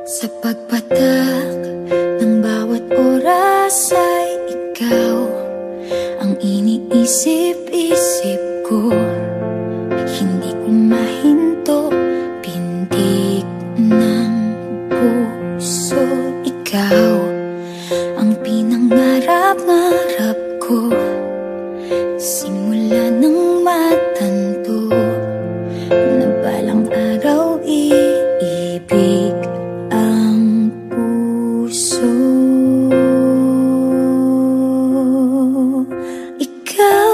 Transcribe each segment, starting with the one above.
Sa pagpatak ng bawat oras ay ikaw ang iniisip-isip ko. Hindi ko mahinto, pintig ng puso. Ikaw ang pinangarap-ngarap ko, simula ng matanto na balang araw iibig ang puso. Ikaw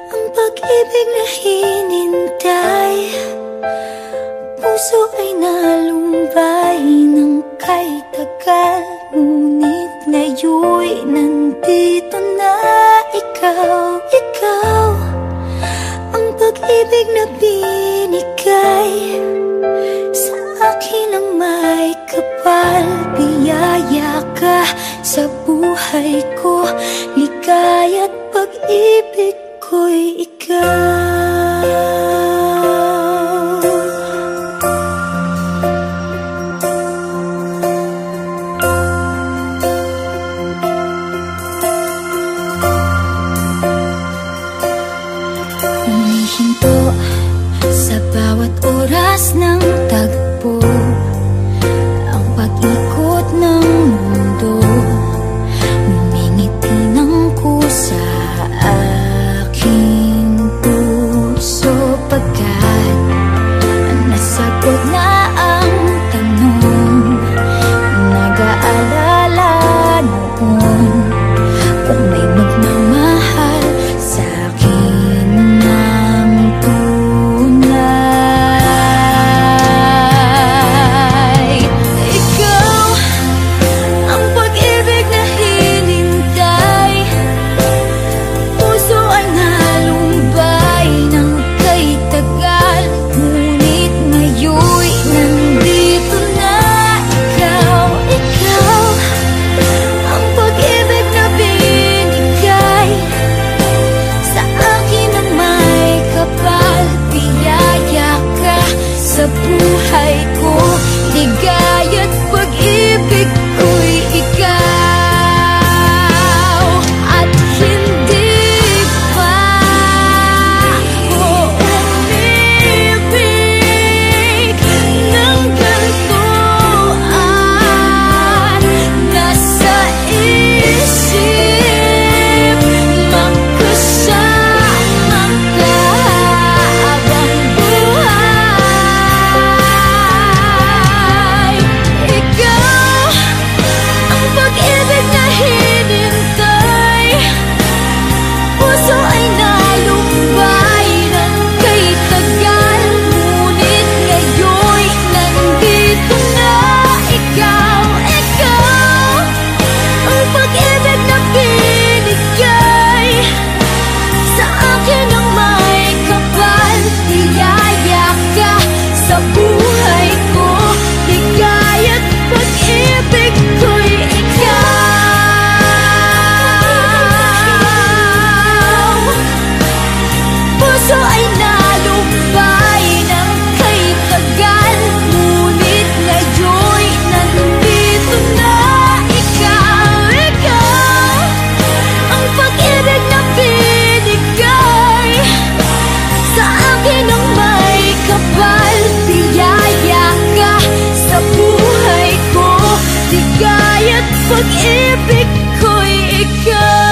ang pag-ibig na hinintay, puso ay nalumbay ng kay tagal. Ngunit ngayon'y nandito na ikaw. Ikaw ang pag-ibig na binigay sa akin ang may kapal. Biyaya ka sa buhay ko, ligaya't pag-ibig ko'y ikaw. Humihinto sa bawat oras ng tagpo, ang pag-ikot ng mundo. Ngumingiti ng kusa aking puso, pagkat nasagot na ang tanong. Nag-aalala noon kung may magmamahal sa akin ng tunay. Ikaw ang pag-ibig na hinintay, puso ay nalumbay ng kay tagal. Ngunit ngayon'y nandito na ikaw. Ikaw ang pag-ibig na binigay sa akin ang may kapal. Biyaya ka sa buhay ko, ligaya't pag-ibig ko'y ikaw. At hindi pa ako umibig ng ganito, at nasa isip magkasama ka habang buhay. Ikaw ang pag-ibig na hinintay, puso ay nalumbay ng kay tagal. Ngunit ngayon'y nandito na ikaw. Ikaw ang pag-ibig na binigay sa akin ang may kapal. Biyaya ka sa buhay ko, ligaya't pag-ibig ko'y ikaw. Puso ay nalumbay ng kay tagal. Ngunit ngayon'y nandito na ikaw. Ikaw ang pag-ibig na binigay sa akin ang may kapal. Biyaya ka sa buhay ko, ligaya't pag-ibig ko'y ikaw.